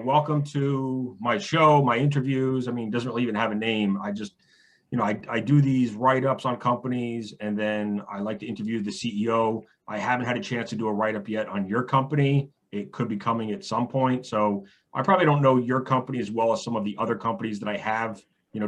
Welcome to my show, my interviews. I mean, it doesn't really even have a name. I just, I do these write-ups on companies, and then I like to interview the CEO. I haven't had a chance to do a write-up yet on your company. It could be coming at some point. So I probably don't know your company as well as some of the other companies that I have,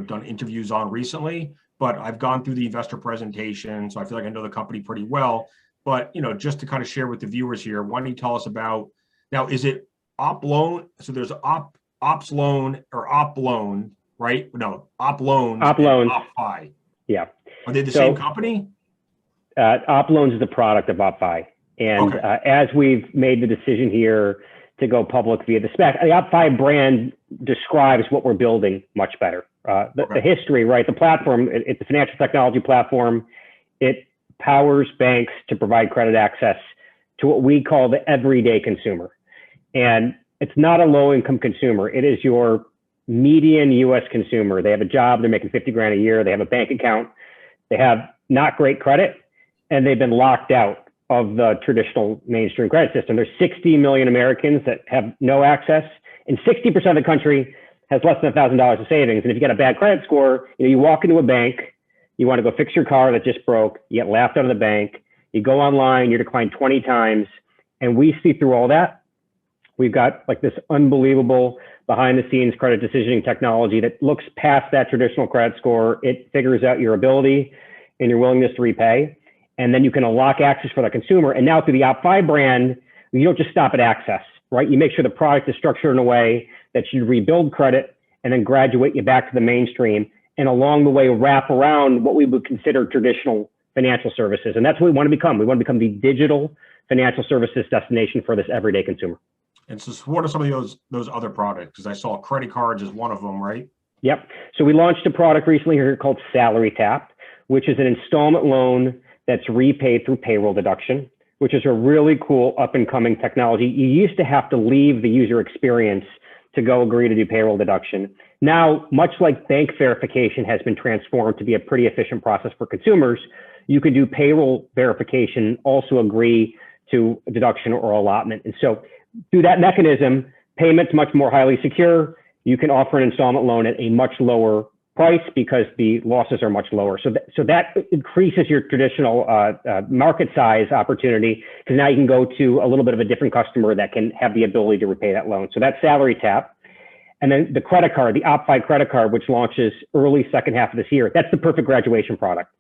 done interviews on recently, but I've gone through the investor presentation. So I feel like I know the company pretty well. But, just to kind of share with the viewers here, why don't you tell us about, now, is it Op Loan? So there's Ops Loan or Op Loan, right? No, Op Loans. Op Loans. OppFi. Yeah. Are they the same company? Op Loans is the product of OppFi. And Okay. As we've made the decision here to go public via the SPAC, the OppFi brand describes what we're building much better. The history, right? The platform, it's a financial technology platform. It powers banks to provide credit access to what we call the everyday consumer. And it's not a low-income consumer. It is your median U.S. consumer. They have a job, they're making 50 grand a year, they have a bank account, they have not great credit, and they've been locked out of the traditional mainstream credit system. There's 60 million Americans that have no access, and 60% of the country has less than $1,000 of savings. And if you got a bad credit score, you walk into a bank, you want to go fix your car that just broke, you get laughed out of the bank, you go online, you're declined 20 times, and we see through all that. We've got like this unbelievable behind the scenes credit decisioning technology that looks past that traditional credit score. It figures out your ability and your willingness to repay. And then you can unlock access for the consumer. And now through the OppFi brand, you don't just stop at access, right? You make sure the product is structured in a way that should rebuild credit and then graduate you back to the mainstream. And along the way, wrap around what we would consider traditional financial services. And that's what we want to become. We want to become the digital financial services destination for this everyday consumer. And so what are some of those other products? Because I saw credit cards as one of them, right? Yep. So we launched a product recently here called Salary Tap, which is an installment loan that's repaid through payroll deduction, which is a really cool up and coming technology. You used to have to leave the user experience to go agree to do payroll deduction. Now, much like bank verification has been transformed to be a pretty efficient process for consumers, you can do payroll verification, also agree to deduction or allotment. And so through that mechanism, payment's much more highly secure. You can offer an installment loan at a much lower price because the losses are much lower. So that increases your traditional market size opportunity, because now you can go to a little bit of a different customer that can have the ability to repay that loan. So that's Salary Tap. And then the credit card, the OppFi credit card, which launches early second half of this year, that's the perfect graduation product.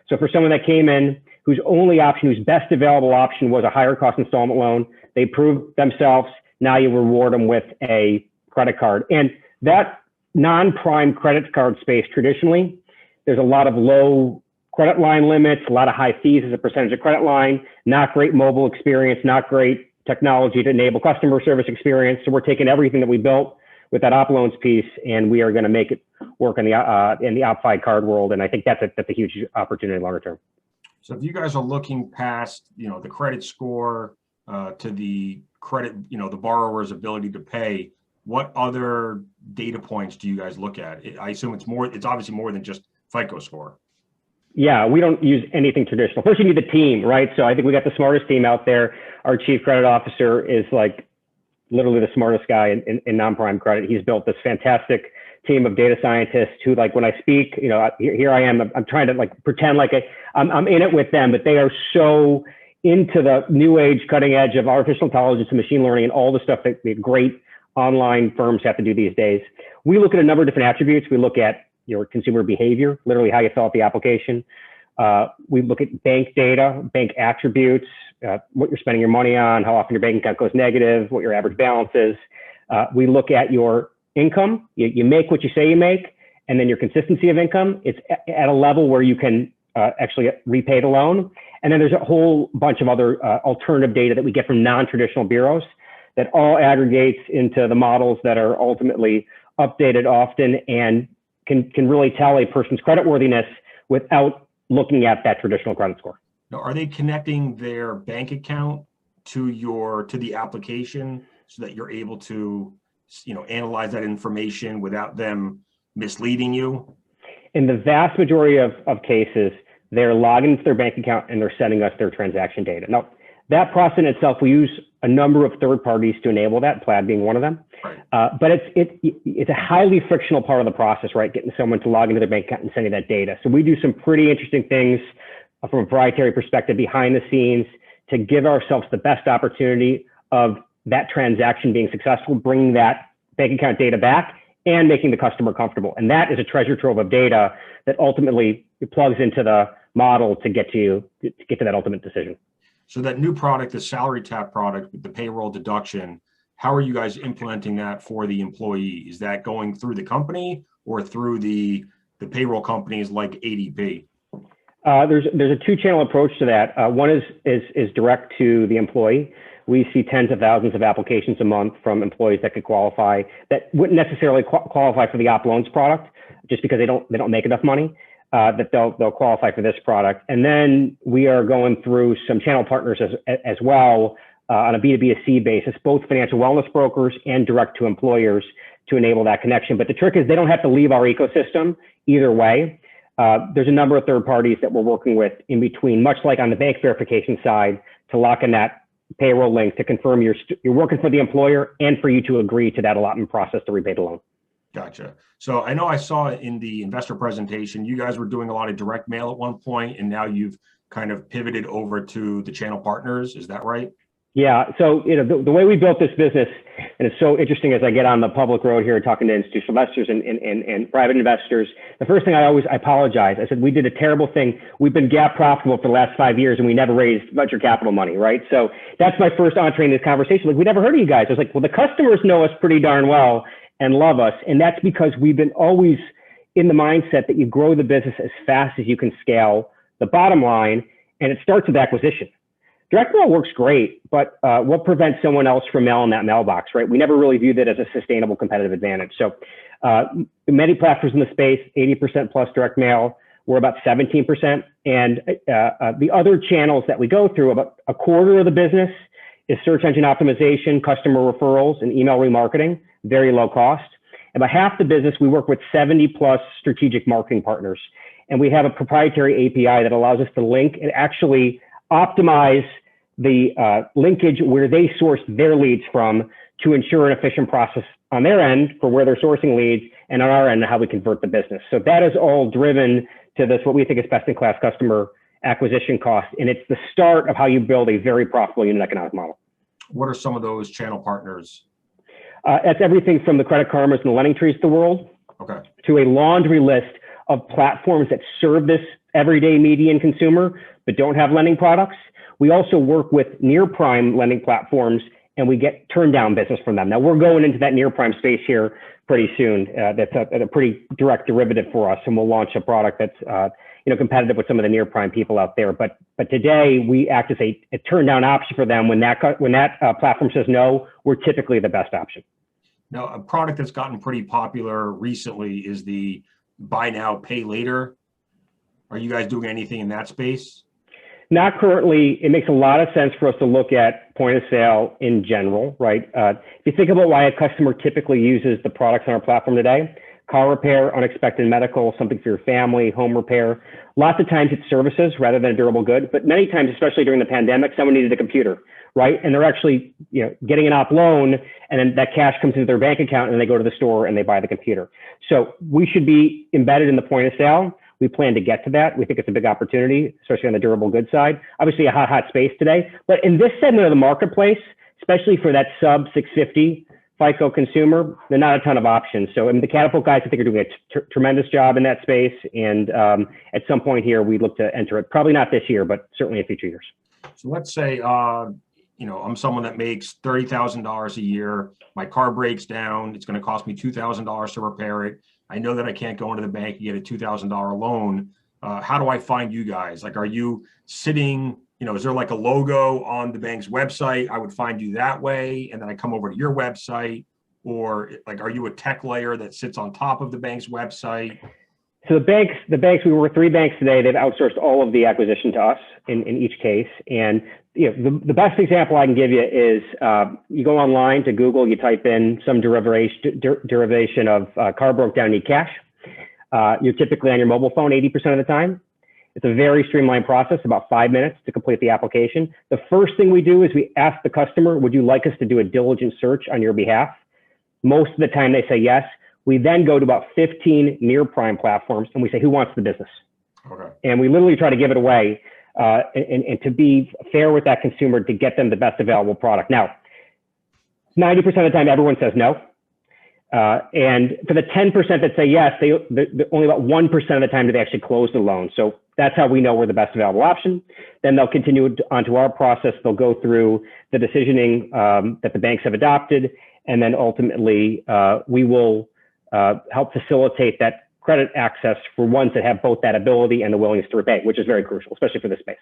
So for someone that came in, whose only option, whose best available option was a higher cost installment loan, they proved themselves. Now you reward them with a credit card. And that non-prime credit card space, traditionally, there's a lot of low credit line limits, a lot of high fees as a percentage of credit line, not great mobile experience, not great technology to enable customer service experience. So we're taking everything that we built with that Op Loans piece, and we are going to make it work in the OppFi card world. And I think that's a huge opportunity longer term. So if you guys are looking past, the credit score to the credit, the borrower's ability to pay, what other data points do you guys look at? I assume it's obviously more than just FICO score. Yeah, we don't use anything traditional. First, you need the team, right? So I think we got the smartest team out there. Our chief credit officer is like literally the smartest guy in non-prime credit. He's built this fantastic team of data scientists who, like, when I speak, here I am, I'm trying to like pretend like I'm in it with them, but they are so into the new age cutting edge of artificial intelligence and machine learning and all the stuff that the great online firms have to do these days. We look at a number of different attributes. We look at your consumer behavior, literally how you fill out the application. We look at bank data, bank attributes, what you're spending your money on, how often your bank account goes negative, what your average balance is. We look at your income. You make what you say you make, and then your consistency of income. It's at a level where you can actually repay the loan. And then there's a whole bunch of other alternative data that we get from non-traditional bureaus that all aggregates into the models that are ultimately updated often and can really tell a person's creditworthiness without looking at that traditional credit score. Now, are they connecting their bank account to the application so that you're able to, analyze that information without them misleading you? In the vast majority of cases, they're logging into their bank account and they're sending us their transaction data. Now, That process in itself, we use a number of third parties to enable that, Plaid being one of them. Right. But it's a highly frictional part of the process, right? Getting someone to log into their bank account and sending that data. So we do some pretty interesting things from a proprietary perspective behind the scenes to give ourselves the best opportunity of that transaction being successful, bringing that bank account data back and making the customer comfortable. And that is a treasure trove of data that ultimately plugs into the model to get to that ultimate decision. So that new product, the salary tap product with the payroll deduction, how are you guys implementing that for the employee? Is that going through the company or through the payroll companies like ADP? There's a two-channel approach to that. One is direct to the employee. We see tens of thousands of applications a month from employees that could qualify, that wouldn't necessarily qualify for the OppLoans product just because they don't make enough money. That they'll qualify for this product. And then we are going through some channel partners as well on a B2B2C basis, both financial wellness brokers and direct to employers to enable that connection. But the trick is they don't have to leave our ecosystem either way. There's a number of third parties that we're working with in between, much like on the bank verification side, to lock in that payroll link to confirm you're working for the employer and for you to agree to that allotment process to repay the loan. Gotcha. So I know I saw in the investor presentation, you guys were doing a lot of direct mail at one point, and now you've kind of pivoted over to the channel partners. Is that right? Yeah. So, the way we built this business, and it's so interesting as I get on the public road here talking to institutional investors and private investors, the first thing I apologize. I said, we did a terrible thing. We've been GAAP profitable for the last 5 years and we never raised venture capital money, right? So that's my first entree in this conversation. Like, we never heard of you guys. I was like, well, the customers know us pretty darn well and love us. And that's because we've been always in the mindset that you grow the business as fast as you can scale the bottom line, and it starts with acquisition. Direct mail works great, but what prevents someone else from mailing that mailbox, right? We never really viewed that as a sustainable competitive advantage. So many platforms in the space, 80% plus direct mail, we're about 17%. And the other channels that we go through, about a quarter of the business is search engine optimization, customer referrals, and email remarketing, very low cost. About half the business, we work with 70 plus strategic marketing partners. And we have a proprietary API that allows us to link and actually optimize the linkage where they source their leads from to ensure an efficient process on their end for where they're sourcing leads, and on our end, how we convert the business. So that is all driven to this, what we think is best-in-class customer acquisition cost. And it's the start of how you build a very profitable unit economic model. What are some of those channel partners? That's everything from the Credit Karmas and the Lending Trees of the world, okay, to a laundry list of platforms that serve this everyday median consumer, but don't have lending products. We also work with near prime lending platforms, and we get turned down business from them. Now we're going into that near prime space here pretty soon. That's a pretty direct derivative for us, and we'll launch a product that's competitive with some of the near prime people out there. But today we act as a turn down option for them. When that platform says no, we're typically the best option. Now, a product that's gotten pretty popular recently is the buy now, pay later. Are you guys doing anything in that space? Not currently. It makes a lot of sense for us to look at point of sale in general, right? If you think about why a customer typically uses the products on our platform today, car repair, unexpected medical, something for your family, home repair. Lots of times it's services rather than a durable good, but many times, especially during the pandemic, someone needed a computer, right? And they're actually getting an op loan, and then that cash comes into their bank account and they go to the store and they buy the computer. So we should be embedded in the point of sale. We plan to get to that. We think it's a big opportunity, especially on the durable goods side. Obviously a hot space today, but in this segment of the marketplace, especially for that sub 650 FICO consumer, there are not a ton of options. So the Catapult guys, I think, are doing a tremendous job in that space. And at some point here, we look to enter it. Probably not this year, but certainly in future years. So let's say, I'm someone that makes $30,000 a year. My car breaks down. It's going to cost me $2,000 to repair it. I know that I can't go into the bank and get a $2,000 loan. How do I find you guys? Like, are you sitting, is there like a logo on the bank's website? I would find you that way, and then I come over to your website, or like, are you a tech layer that sits on top of the bank's website? So the banks, we work with 3 banks today. They've outsourced all of the acquisition to us in each case. And the best example I can give you is you go online to Google, you type in some derivation of car broke down, need cash. You're typically on your mobile phone 80% of the time. It's a very streamlined process, about 5 minutes to complete the application. The first thing we do is we ask the customer, would you like us to do a diligent search on your behalf? Most of the time they say yes. We then go to about 15 near prime platforms and we say, who wants the business? Okay. And we literally try to give it away and to be fair with that consumer to get them the best available product. Now, 90% of the time, everyone says no. And for the 10% that say yes, they only about 1% of the time do they actually close the loan. So that's how we know we're the best available option. Then they'll continue onto our process. They'll go through the decisioning that the banks have adopted. And then ultimately, we will help facilitate that credit access for ones that have both that ability and the willingness to repay, which is very crucial, especially for this space.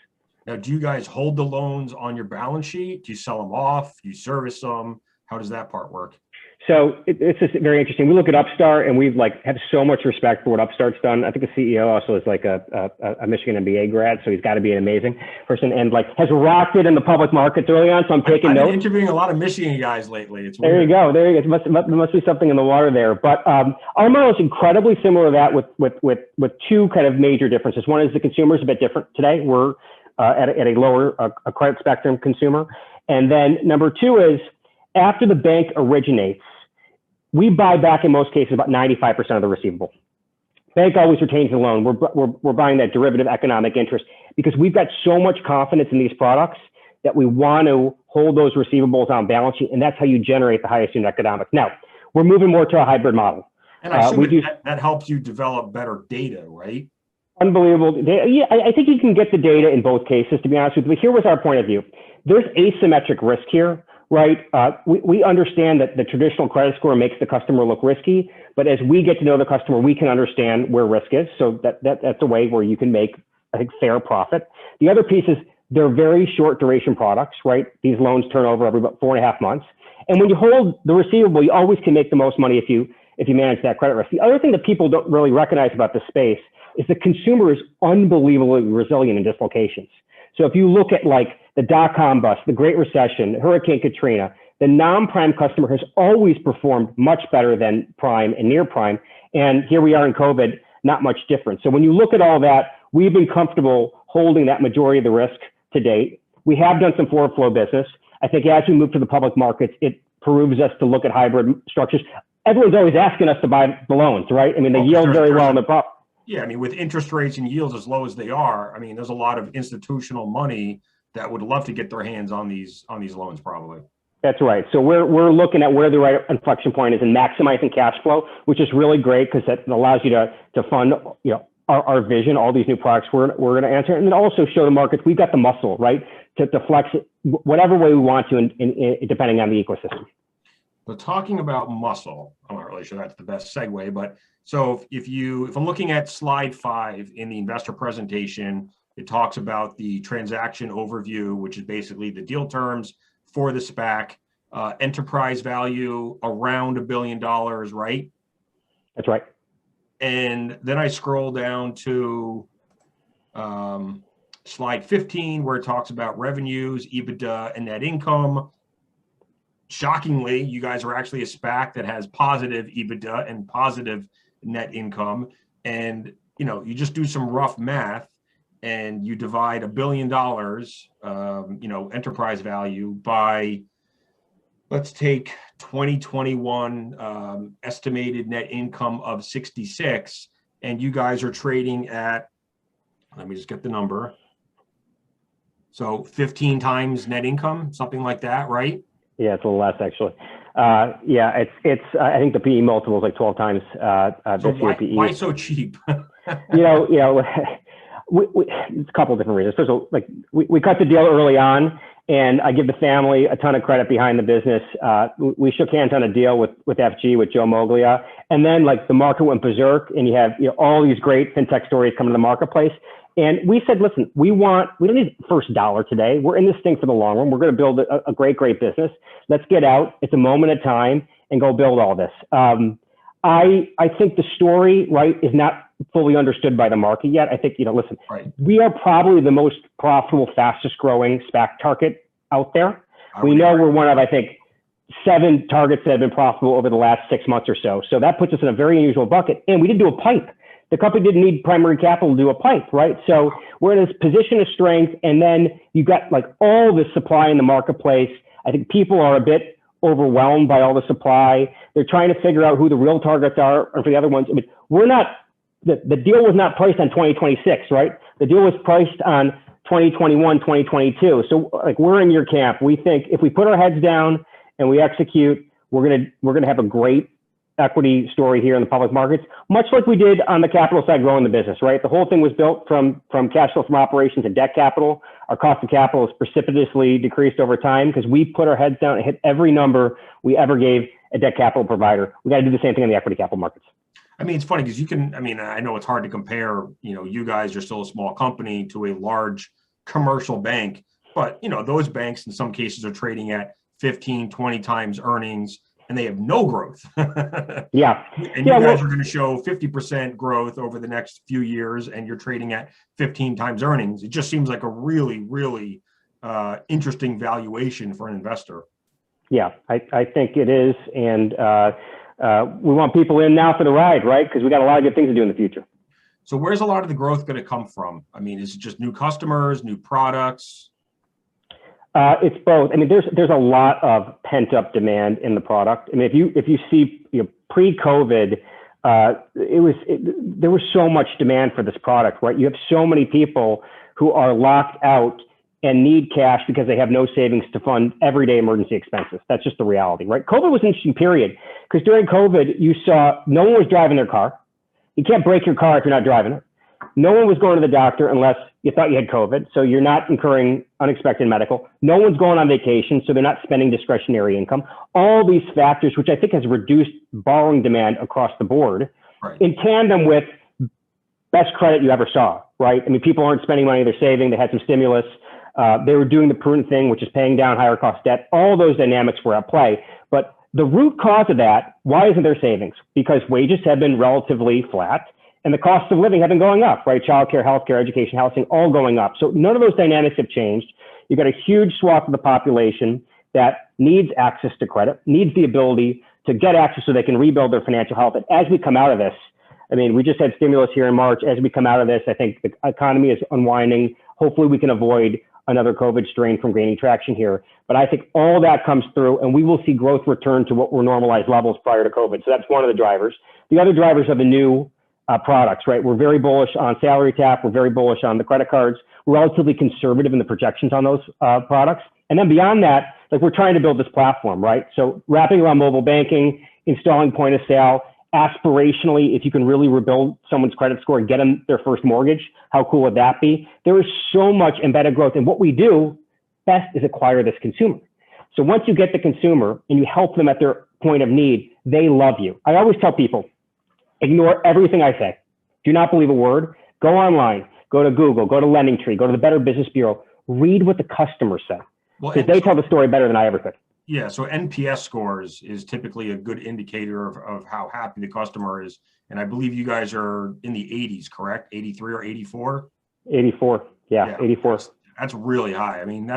Now, do you guys hold the loans on your balance sheet? Do you sell them off? Do you service them? How does that part work? So it's just very interesting. We look at Upstart and we've have so much respect for what Upstart's done. I think the CEO also is like a Michigan MBA grad, so he's got to be an amazing person and has rocked it in the public markets early on. So I'm taking notes. I've been interviewing a lot of Michigan guys lately. It's weird. There you go. There must be something in the water there. But our model is incredibly similar to that with two kind of major differences. One is the consumer is a bit different today. We're at a lower a credit spectrum consumer. And then number two is after the bank originates, we buy back in most cases about 95% of the receivable. Bank always retains the loan. We're buying that derivative economic interest because we've got so much confidence in these products that we want to hold those receivables on balance sheet, and that's how you generate the highest unit economics. Now, we're moving more to a hybrid model. And I assume that helps you develop better data, right? Unbelievable data. Yeah, I think you can get the data in both cases, to be honest with you. But here was our point of view. There's asymmetric risk here. Right. We understand that the traditional credit score makes the customer look risky, but as we get to know the customer, we can understand where risk is. So that's a way where you can make, I think, fair profit. The other piece is they're very short duration products, right? These loans turn over every about 4.5 months. And when you hold the receivable, you always can make the most money if you manage that credit risk. The other thing that people don't really recognize about this space is the consumer is unbelievably resilient in dislocations. So if you look at the dot-com bust, the Great Recession, Hurricane Katrina, the non-prime customer has always performed much better than prime and near prime. And here we are in COVID, not much different. So when you look at all that, we've been comfortable holding that majority of the risk to date. We have done some forward flow business. I think as we move to the public markets, it behooves us to look at hybrid structures. Everyone's always asking us to buy the loans, right? I mean, they yield very well in the prop. Yeah, I mean, with interest rates and yields as low as they are, I mean, there's a lot of institutional money that would love to get their hands on these loans, probably. That's right. So we're looking at where the right inflection point is and maximizing cash flow, which is really great because that allows you to fund our vision, all these new products we're going to answer, and then also show the markets we've got the muscle, right, to flex it whatever way we want to, depending on the ecosystem. So talking about muscle, I'm not really sure that's the best segue, but so if I'm looking at slide 5 in the investor presentation, it talks about the transaction overview, which is basically the deal terms for the SPAC, enterprise value around $1 billion, right? That's right. And then I scroll down to slide 15, where it talks about revenues, EBITDA, and net income. Shockingly, you guys are actually a SPAC that has positive EBITDA and positive net income. And, you just do some rough math and you divide $1 billion, enterprise value by, let's take 2021 estimated net income of 66, and you guys are trading at, let me just get the number. So 15 times net income, something like that, right? Yeah, it's a little less actually. Yeah, it's. I think the PE multiple is like 12 times So why so cheap? It's a couple of different reasons. First of all, we cut the deal early on, and I give the family a ton of credit behind the business. We shook hands on a deal with FG, with Joe Moglia, and then the market went berserk, and you have all these great fintech stories coming to the marketplace. And we said, listen, we don't need first dollar today. We're in this thing for the long run. We're going to build a great business. Let's get out. It's a moment of time and go build all this. I think the story, right, is not fully understood by the market yet. I think, listen, right, we are probably the most profitable, fastest growing SPAC target out there. We know we're one of, I think, 7 targets that have been profitable over the last 6 months or so. So that puts us in a very unusual bucket. And we did do a PIPE. The company didn't need primary capital to do a PIPE, right? So we're in this position of strength, and then you've got like all this supply in the marketplace. I think people are a bit overwhelmed by all the supply. They're trying to figure out who the real targets are, or for the other ones. I mean, we're not, the deal was not priced on 2026, right? The deal was priced on 2021, 2022. So like, we're in your camp. We think if we put our heads down and we execute, we're gonna have a great equity story here in the public markets, much like we did on the capital side growing the business, right? The whole thing was built from cash flow from operations and debt capital. Our cost of capital has precipitously decreased over time because we put our heads down and hit every number we ever gave a debt capital provider. We got to do the same thing in the equity capital markets. I mean, it's funny because you can, I mean, I know it's hard to compare, you know, you guys are still a small company to a large commercial bank, but, you know, those banks in some cases are trading at 15, 20 times earnings, and they have no growth. Yeah. And you guys are going to show 50% growth over the next few years, and you're trading at 15 times earnings. It just seems like a really, really interesting valuation for an investor. Yeah, I think it is. And we want people in now for the ride, right? Because we got a lot of good things to do in the future. So where's a lot of the growth going to come from? I mean, is it just new customers, new products? It's both. I mean, there's a lot of pent up demand in the product. I mean, if you see, you know, pre-COVID, there was so much demand for this product, right? You have so many people who are locked out and need cash because they have no savings to fund everyday emergency expenses. That's just the reality, right? COVID was an interesting period because during COVID, you saw no one was driving their car. You can't break your car if you're not driving it. No one was going to the doctor unless you thought you had COVID, so you're not incurring unexpected medical. No one's going on vacation, so they're not spending discretionary income. All these factors, which I think has reduced borrowing demand across the board, right, in tandem with best credit you ever saw, right? I mean, people aren't spending money, they're saving, they had some stimulus. They were doing the prudent thing, which is paying down higher cost debt. All those dynamics were at play. But the root cause of that, why isn't there savings? Because wages have been relatively flat, and the cost of living have been going up, right? Childcare, healthcare, education, housing, all going up. So none of those dynamics have changed. You've got a huge swath of the population that needs access to credit, needs the ability to get access so they can rebuild their financial health. And as we come out of this, I mean, we just had stimulus here in March. As we come out of this, I think the economy is unwinding. Hopefully we can avoid another COVID strain from gaining traction here. But I think all that comes through, and we will see growth return to what were normalized levels prior to COVID. So that's one of the drivers. The other drivers are the new products, right? We're very bullish on salary tap. We're very bullish on the credit cards. We're relatively conservative in the projections on those products. And then beyond that, like, we're trying to build this platform, right? So wrapping around mobile banking, installing point of sale, aspirationally, if you can really rebuild someone's credit score and get them their first mortgage, how cool would that be? There is so much embedded growth. And what we do best is acquire this consumer. So once you get the consumer and you help them at their point of need, they love you. I always tell people, ignore everything I say. Do not believe a word. Go online, go to Google, go to LendingTree, go to the Better Business Bureau, read what the customers say. Because they tell the story better than I ever could. Yeah, so NPS scores is typically a good indicator of how happy the customer is. And I believe you guys are in the 80s, correct? 83 or 84? 84, yeah. 84. That's really high. I mean,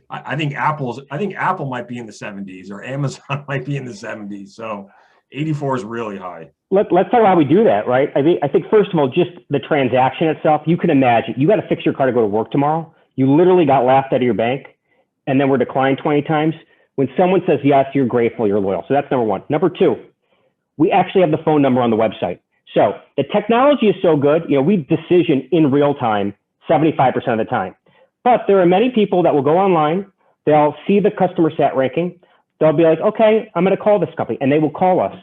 I think Apple might be in the 70s, or Amazon might be in the 70s. So 84 is really high. Let's talk about how we do that, right? I think first of all, just the transaction itself, you can imagine, you got to fix your car to go to work tomorrow. You literally got laughed out of your bank and then were declined 20 times. When someone says yes, you're grateful, you're loyal. So that's number one. Number two, we actually have the phone number on the website. So the technology is so good, you know, we decision in real time 75% of the time. But there are many people that will go online, they'll see the customer sat ranking, they'll be like, okay, I'm going to call this company, and they will call us.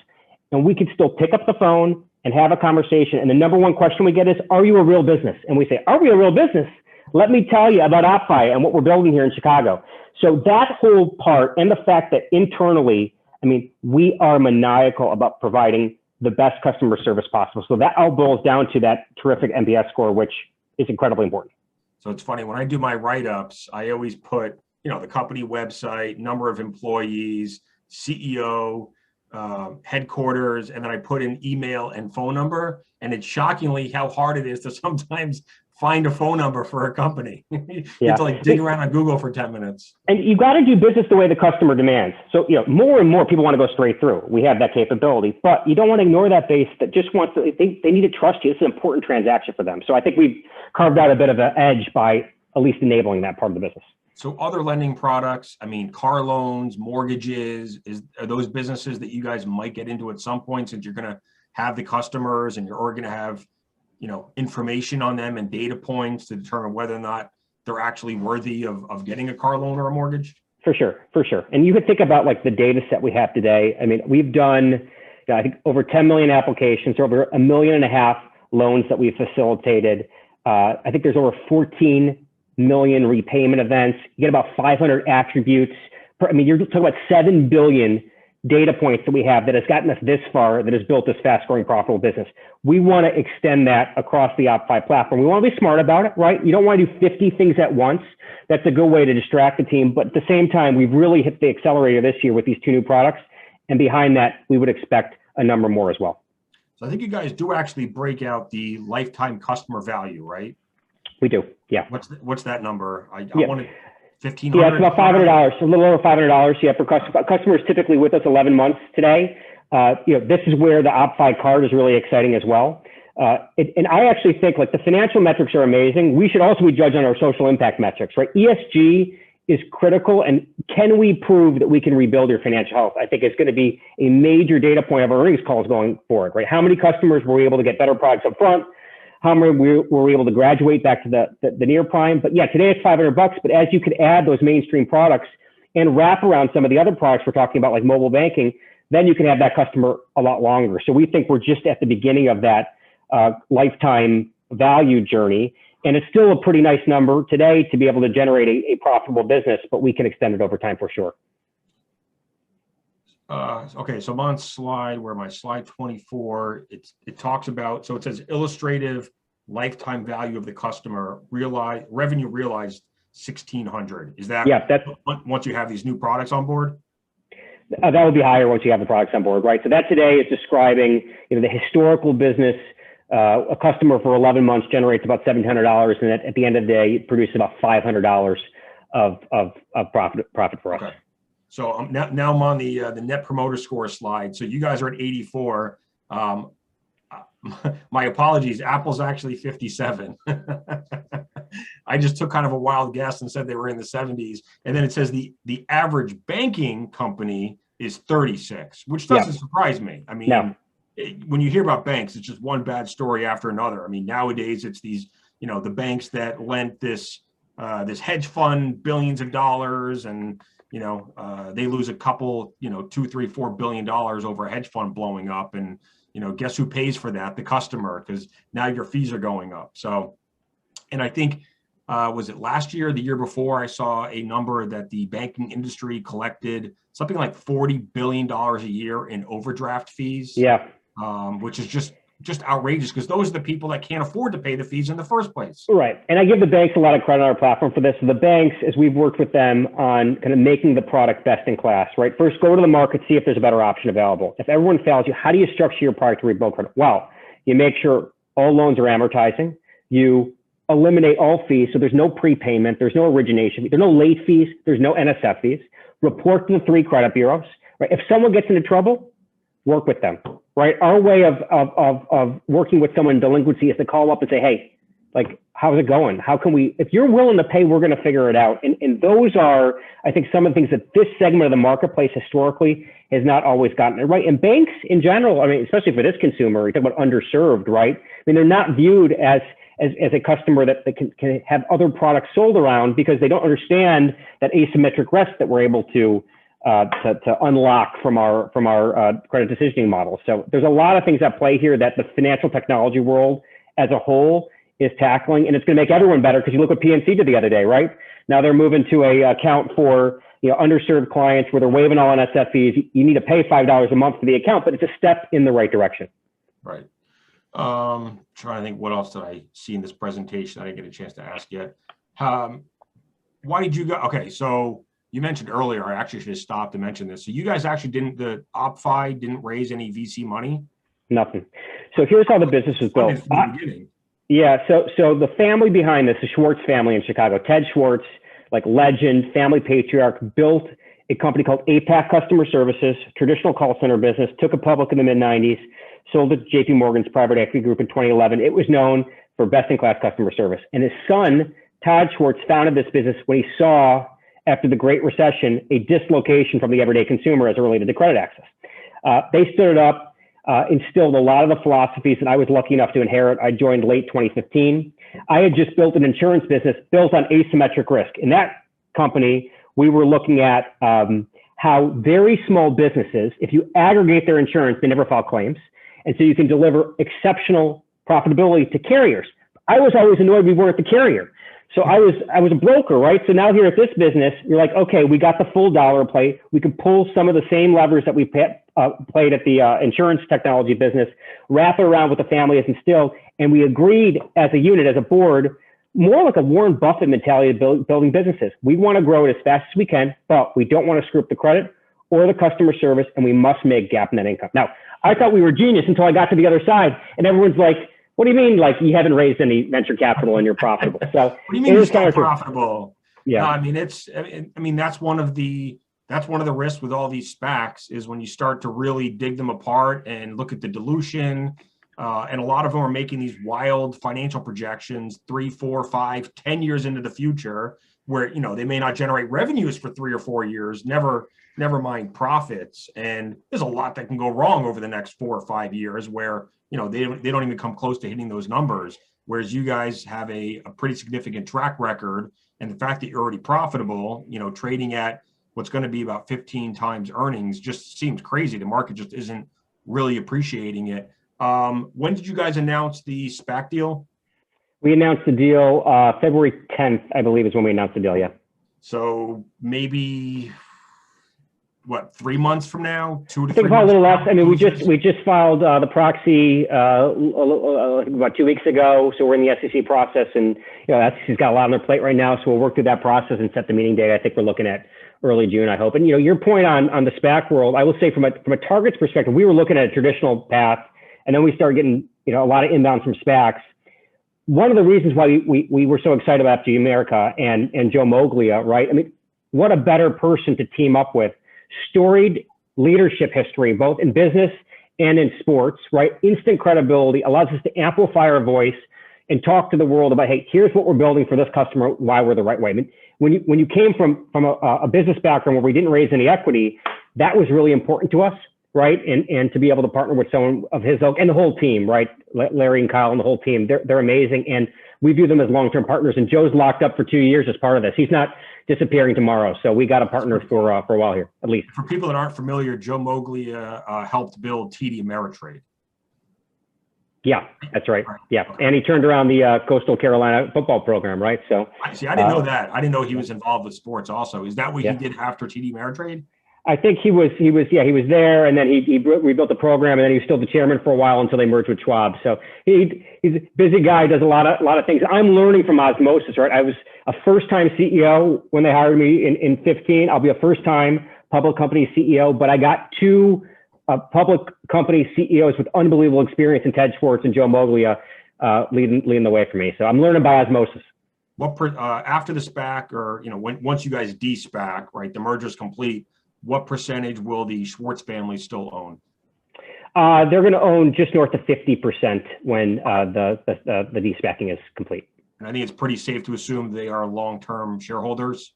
And we can still pick up the phone and have a conversation. And the number one question we get is, are you a real business? And we say, are we a real business? Let me tell you about OppFi and what we're building here in Chicago. So that whole part, and the fact that internally, I mean, we are maniacal about providing the best customer service possible. So that all boils down to that terrific NPS score, which is incredibly important. So it's funny, when I do my write-ups, I always put, you know, the company website, number of employees, CEO, headquarters, and then I put in email and phone number, and it's shockingly how hard it is to sometimes find a phone number for a company. You have to like dig around on Google for 10 minutes. And you got to do business the way the customer demands. So, more and more people want to go straight through. We have that capability, but you don't want to ignore that base that just wants to, they need to trust you. It's an important transaction for them. So I think we've carved out a bit of an edge by at least enabling that part of the business. So other lending products, I mean, car loans, mortgages, are those businesses that you guys might get into at some point, since you're going to have the customers and you're going to have, information on them and data points to determine whether or not they're actually worthy of getting a car loan or a mortgage? For sure. And you could think about like the data set we have today. I mean, we've done, I think, over 10 million applications, over 1.5 million loans that we've facilitated. I think there's over 14 million repayment events. You get about 500 attributes. You're talking about 7 billion data points that we have that has gotten us this far, that has built this fast growing profitable business. We want to extend that across the OppFi platform. We want to be smart about it, right? You don't want to do 50 things at once. That's a good way to distract the team. But at the same time, we've really hit the accelerator this year with these 2 new products. And behind that, we would expect a number more as well. So I think you guys do actually break out the lifetime customer value, right? We do, yeah. What's that number? I wanted $1,500. Yeah, it's about $500, a little over $500. Yeah, for customers typically with us 11 months today. This is where the OppFi card is really exciting as well. And I actually think like the financial metrics are amazing. We should also be judged on our social impact metrics, right? ESG is critical, and can we prove that we can rebuild your financial health? I think it's going to be a major data point of our earnings calls going forward, right? How many customers were we able to get better products up front? How many were we able to graduate back to the near prime? But yeah, today it's $500, but as you could add those mainstream products and wrap around some of the other products we're talking about, like mobile banking, then you can have that customer a lot longer. So we think we're just at the beginning of that lifetime value journey. And it's still a pretty nice number today to be able to generate a profitable business, but we can extend it over time for sure. Okay, so I'm on slide 24, it talks about, so it says illustrative lifetime value of the customer, revenue realized 1,600. Is that, that's once you have these new products on board? That would be higher once you have the products on board, right? So that today is describing, the historical business. A customer for 11 months generates about $1,700, and at the end of the day, it produces about $500 of profit for us. Okay. So now I'm on the net promoter score slide. So you guys are at 84. My apologies. Apple's actually 57. I just took kind of a wild guess and said they were in the 70s. And then it says the average banking company is 36, which doesn't surprise me. I mean, when you hear about banks, it's just one bad story after another. I mean, nowadays it's these, the banks that lent this hedge fund billions of dollars, and they lose a couple, $2, $3, $4 billion over a hedge fund blowing up. And, guess who pays for that? The customer, because now your fees are going up. So, and I think, was it last year or the year before, I saw a number that the banking industry collected something like $40 billion a year in overdraft fees. Yeah. Which is just outrageous, because those are the people that can't afford to pay the fees in the first place. Right. And I give the banks a lot of credit on our platform for this. So the banks, as we've worked with them on kind of making the product best in class, right? First, go to the market, see if there's a better option available. If everyone fails you, how do you structure your product to rebuild credit? Well, you make sure all loans are amortizing. You eliminate all fees. So there's no prepayment. There's no origination. There's no late fees. There's no NSF fees. Report to the 3 credit bureaus, right? If someone gets into trouble, work with them, right? Our way of working with someone in delinquency is to call up and say, hey, like, how's it going? How can we, if you're willing to pay, we're going to figure it out. And those are, I think, some of the things that this segment of the marketplace historically has not always gotten it right. And banks in general, I mean, especially for this consumer, you talk about underserved, right? I mean, they're not viewed as a customer that can have other products sold around, because they don't understand that asymmetric risk that we're able to unlock from our credit decisioning model. So there's a lot of things at play here that the financial technology world as a whole is tackling, and it's going to make everyone better, because you look what PNC did the other day, right? Now they're moving to a account for underserved clients where they're waiving all NSF fees. You need to pay $5 a month for the account, but it's a step in the right direction. Right. Trying to think, what else did I see in this presentation I didn't get a chance to ask yet? Why did you go? Okay, so You mentioned earlier, I actually should have stopped to mention this. So you guys actually the OppFi didn't raise any VC money? Nothing. So here's how the business was built. From the beginning. Yeah, so the family behind this, the Schwartz family in Chicago, Ted Schwartz, like legend, family patriarch, built a company called APAC Customer Services, traditional call center business, took it public in the mid-90s, sold it to JP Morgan's private equity group in 2011. It was known for best-in-class customer service. And his son, Todd Schwartz, founded this business when he saw, after the Great Recession, a dislocation from the everyday consumer as it related to credit access. They stood it up, instilled a lot of the philosophies that I was lucky enough to inherit. I joined late 2015. I had just built an insurance business built on asymmetric risk. In that company, we were looking at how very small businesses, if you aggregate their insurance, they never file claims. And so you can deliver exceptional profitability to carriers. I was always annoyed we weren't the carrier. So I was a broker, right? So now here at this business, you're like, okay, we got the full dollar play. We could pull some of the same levers that we played at the insurance technology business, wrap it around what the family has instilled. And we agreed as a unit, as a board, more like a Warren Buffett mentality of building businesses. We want to grow it as fast as we can, but we don't want to screw up the credit or the customer service, and we must make GAAP net income. Now, I thought we were genius until I got to the other side, and everyone's like, what do you mean, like, you haven't raised any venture capital and you're profitable? So what do you mean you're still profitable? Yeah. No, I mean, that's one of the risks with all these SPACs is when you start to really dig them apart and look at the dilution. And a lot of them are making these wild financial projections 3, 4, 5, 10 years into the future where, they may not generate revenues for 3 or 4 years, never mind profits. And there's a lot that can go wrong over the next 4 or 5 years where, they don't even come close to hitting those numbers. Whereas you guys have a pretty significant track record. And the fact that you're already profitable, trading at what's going to be about 15 times earnings just seems crazy. The market just isn't really appreciating it. When did you guys announce the SPAC deal? We announced the deal February 10th, I believe, is when we announced the deal. Yeah. So maybe 3 months from now, 2 to 3 months? I think probably a little less. I mean, we just filed the proxy about 2 weeks ago. So we're in the SEC process, and SEC's got a lot on their plate right now. So we'll work through that process and set the meeting date. I think we're looking at early June, I hope. And your point on the SPAC world, I will say from a target's perspective, we were looking at a traditional path. And then we started getting, a lot of inbound from SPACs. One of the reasons why we were so excited about FG America and Joe Moglia, right? I mean, what a better person to team up with. Storied leadership history, both in business and in sports, right? Instant credibility allows us to amplify our voice and talk to the world about, hey, here's what we're building for this customer, why we're the right way. I mean, when you came from a business background where we didn't raise any equity, that was really important to us. Right. And to be able to partner with someone of his ilk and the whole team, right? Larry and Kyle and the whole team, they're amazing. And we view them as long-term partners. And Joe's locked up for 2 years as part of this. He's not disappearing tomorrow. So we got a partner for a while here, at least. For people that aren't familiar, Joe Moglia helped build TD Ameritrade. Yeah, that's right. Yeah. And he turned around the Coastal Carolina football program, right? So I didn't know that. I didn't know he was involved with sports also. Is that what he did after TD Ameritrade? I think he was there, and then he rebuilt the program, and then he was still the chairman for a while until they merged with Schwab. So he's a busy guy, does a lot of things. I'm learning from osmosis, right? I was a first-time CEO when they hired me in 15. I'll be a first-time public company CEO, but I got 2 public company CEOs with unbelievable experience in Ted Schwartz and Joe Moglia leading the way for me. So I'm learning by osmosis. What after the SPAC, or once you guys de-SPAC, right? The merger's complete. What percentage will the Schwartz family still own? They're going to own just north of 50% when the de-SPACing is complete. And I think it's pretty safe to assume they are long-term shareholders.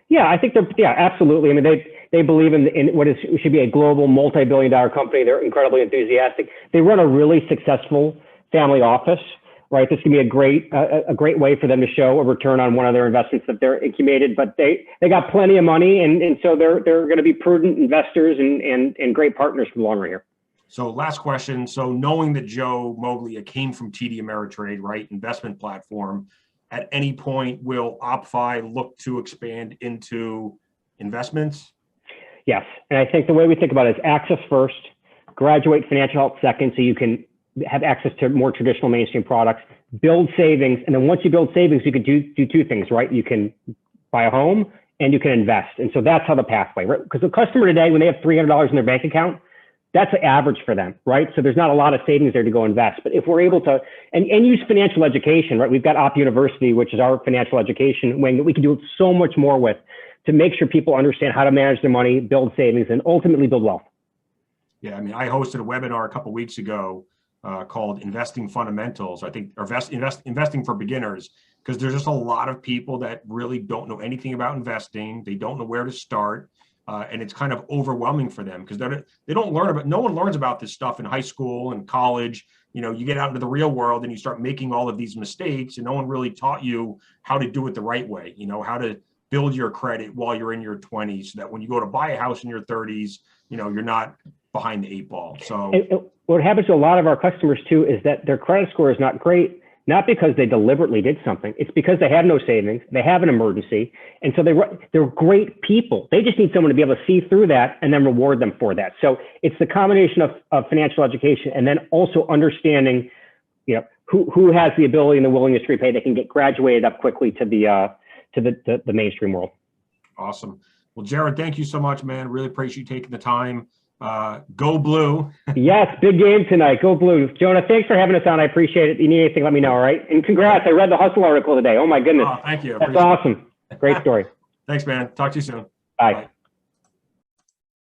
Yeah, I think absolutely. I mean, they believe in what should be a global multi-billion-dollar company. They're incredibly enthusiastic. They run a really successful family office. Right, this can be a great way for them to show a return on one of their investments that they're incubated. But they got plenty of money, and so they're going to be prudent investors and great partners for the long run here. So last question. So knowing that Joe Moglia came from TD Ameritrade, right, investment platform, at any point will OppFi look to expand into investments? Yes, and I think the way we think about it is access first, graduate financial health second, so you can have access to more traditional mainstream products, build savings. And then once you build savings, you can do 2 things, right? You can buy a home and you can invest. And so that's how the pathway, right? Because the customer today, when they have $300 in their bank account, that's the average for them, right? So there's not a lot of savings there to go invest. But if we're able to, and use financial education, right? We've got Opp University, which is our financial education wing that we can do so much more with to make sure people understand how to manage their money, build savings, and ultimately build wealth. Yeah, I mean, I hosted a webinar a couple of weeks ago called Investing Fundamentals, I think, or Investing for Beginners, because there's just a lot of people that really don't know anything about investing. They don't know where to start. And it's kind of overwhelming for them because they don't learn about, no one learns about this stuff in high school and college. You know, you get out into the real world and you start making all of these mistakes, and no one really taught you how to do it the right way, you know, how to build your credit while you're in your 20s so that when you go to buy a house in your 30s, you know, you're not behind the 8 ball. So and what happens to a lot of our customers too is that their credit score is not great, not because they deliberately did something. It's because they have no savings, they have an emergency, and so they're great people. They just need someone to be able to see through that and then reward them for that. So it's the combination of financial education and then also understanding, you know, who has the ability and the willingness to repay. They can get graduated up quickly to the mainstream world. Awesome. Well, Jared, thank you so much, man. Really appreciate you taking the time. Go Blue. Yes, big game tonight. Go Blue. Jonah, thanks for having us on. I appreciate it. You need anything, let me know, all right? And congrats. I read the Hustle article today. Oh, my goodness. Oh, thank you. That's awesome. Great story. Thanks, man. Talk to you soon. Bye. Bye.